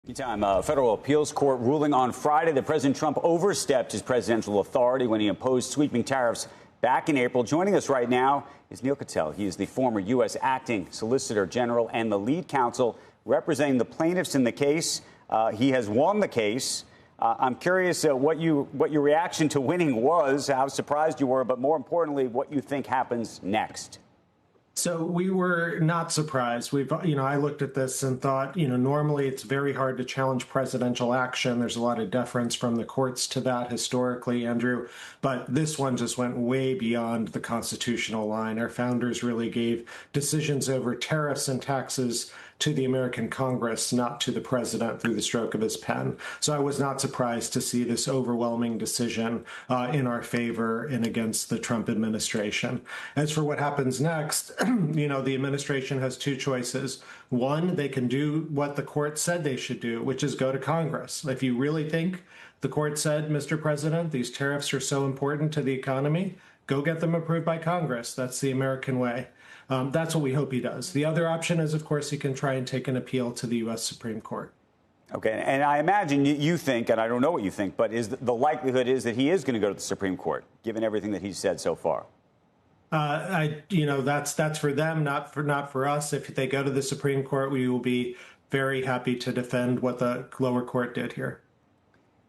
Meantime, a federal appeals court ruling on Friday that President Trump overstepped his presidential authority when he imposed sweeping tariffs back in April. Joining us right now is Neal Katyal. He is the former U.S. acting solicitor general and the lead counsel representing the plaintiffs in the case. He has won the case. I'm curious what your reaction to winning was, how surprised you were, but more importantly, what you think happens next. So we were not surprised. I looked at this and thought, normally it's very hard to challenge presidential action. There's a lot of deference from the courts to that historically, Andrew. But this one just went way beyond the constitutional line. Our founders really gave decisions over tariffs and taxes to the American Congress, not to the president through the stroke of his pen. So I was not surprised to see this overwhelming decision in our favor and against the Trump administration. As for what happens next, the administration has two choices. One, they can do what the court said they should do, which is go to Congress. If you really think the court said, Mr. President, these tariffs are so important to the economy, go get them approved by Congress. That's the American way. That's what we hope he does. The other option is, of course, he can try and take an appeal to the U.S. Supreme Court. Okay. And I imagine you think, and I don't know what you think, but the likelihood is that he is going to go to the Supreme Court, given everything that he's said so far. That's for them, not for us. If they go to the Supreme Court, we will be very happy to defend what the lower court did here.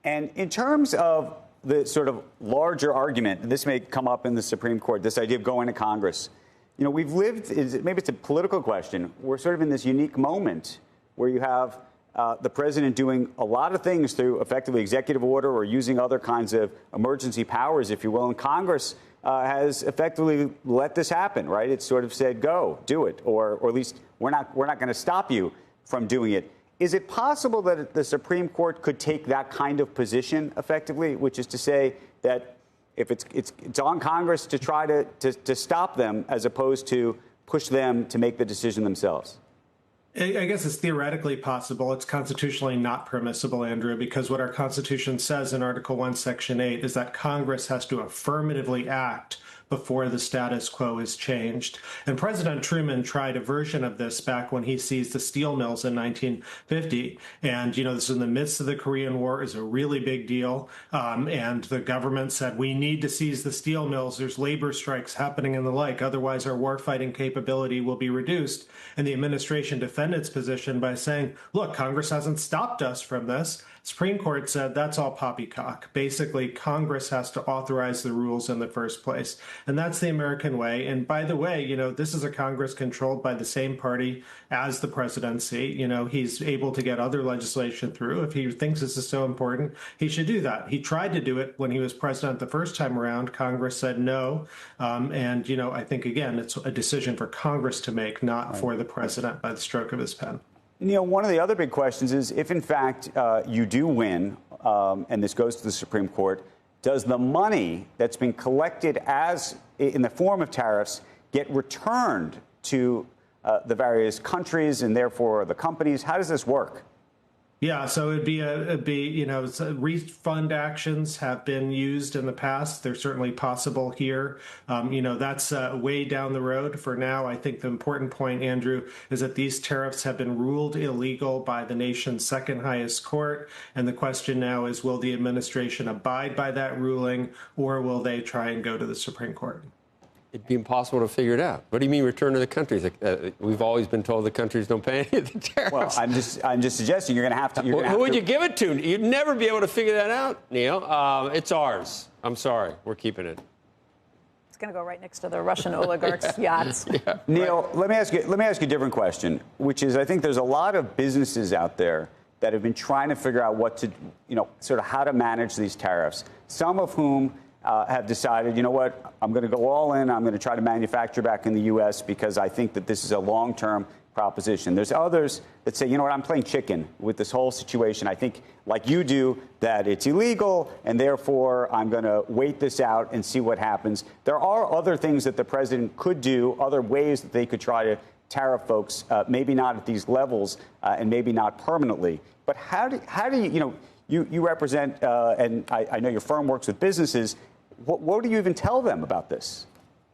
And in terms of the sort of larger argument, and this may come up in the Supreme Court, this idea of going to Congress. We've lived, maybe it's a political question. We're sort of in this unique moment where you have the president doing a lot of things through effectively executive order or using other kinds of emergency powers, if you will. And Congress has effectively let this happen, right? It's sort of said, go, do it, or at least we're not going to stop you from doing it. Is it possible that the Supreme Court could take that kind of position effectively, which is to say that if it's on Congress to try to stop them as opposed to push them to make the decision themselves? I guess it's theoretically possible. It's constitutionally not permissible, Andrew, because what our Constitution says in Article 1, Section 8 is that Congress has to affirmatively act before the status quo is changed. And President Truman tried a version of this back when he seized the steel mills in 1950. And, this is in the midst of the Korean War. It was a really big deal. And the government said, we need to seize the steel mills. There's labor strikes happening and the like. Otherwise, our warfighting capability will be reduced. And the administration defended its position by saying, look, Congress hasn't stopped us from this. Supreme Court said that's all poppycock. Basically, Congress has to authorize the rules in the first place. And that's the American way. And by the way, this is a Congress controlled by the same party as the presidency. He's able to get other legislation through. If he thinks this is so important, he should do that. He tried to do it when he was president the first time around. Congress said no. I think, again, it's a decision for Congress to make, not for the president by the stroke of his pen. One of the other big questions is if, in fact, you do win and this goes to the Supreme Court, does the money that's been collected in the form of tariffs get returned to the various countries and therefore the companies? How does this work? Yeah, so it'd be refund actions have been used in the past. They're certainly possible here. That's way down the road. For now, I think the important point, Andrew, is that these tariffs have been ruled illegal by the nation's second highest court. And the question now is, will the administration abide by that ruling, or will they try and go to the Supreme Court? It'd be impossible to figure it out. What do you mean return to the countries? We've always been told the countries don't pay any of the tariffs. Well, I'm just suggesting you're going to have to. Who would you give it to? You'd never be able to figure that out, Neal. It's ours. I'm sorry. We're keeping it. It's going to go right next to the Russian oligarchs' yachts. Yeah, Neal, right. let me ask you a different question, which is I think there's a lot of businesses out there that have been trying to figure out what to, sort of how to manage these tariffs. Some of whom have decided, I'm going to go all in. I'm going to try to manufacture back in the U.S. because I think that this is a long-term proposition. There's others that say, I'm playing chicken with this whole situation. I think, like you do, that it's illegal, and therefore I'm going to wait this out and see what happens. There are other things that the president could do, other ways that they could try to tariff folks, maybe not at these levels and maybe not permanently. But how do you represent, and I know your firm works with businesses. What do you even tell them about this?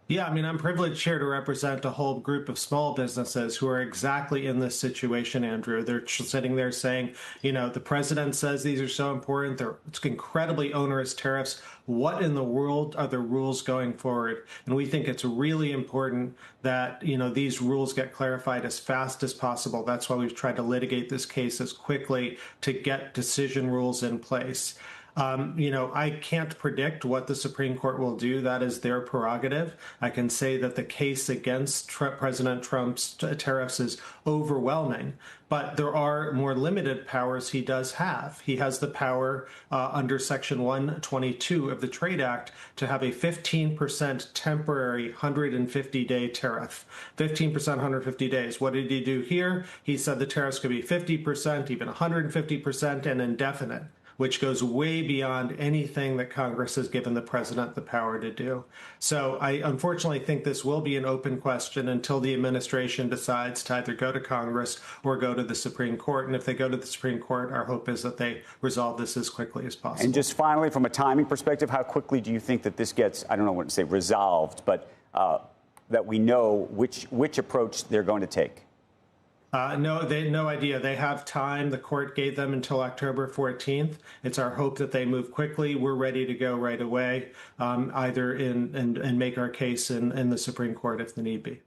Yeah, I mean, I'm privileged here to represent a whole group of small businesses who are exactly in this situation, Andrew. They're sitting there saying, the president says these are so important. They're incredibly onerous tariffs. What in the world are the rules going forward? And we think it's really important that, these rules get clarified as fast as possible. That's why we've tried to litigate this case as quickly to get decision rules in place. I can't predict what the Supreme Court will do. That is their prerogative. I can say that the case against President Trump's tariffs is overwhelming, but there are more limited powers he does have. He has the power under Section 122 of the Trade Act to have a 15% temporary 150-day tariff. 15%, 150 days. What did he do here? He said the tariffs could be 50%, even 150%, and indefinite, which goes way beyond anything that Congress has given the president the power to do. So I unfortunately think this will be an open question until the administration decides to either go to Congress or go to the Supreme Court. And if they go to the Supreme Court, our hope is that they resolve this as quickly as possible. And just finally, from a timing perspective, how quickly do you think that this gets, I don't know what to say, resolved, but that we know which approach they're going to take? No idea. They have time. The court gave them until October 14th. It's our hope that they move quickly. We're ready to go right away, either and make our case in the Supreme Court if the need be.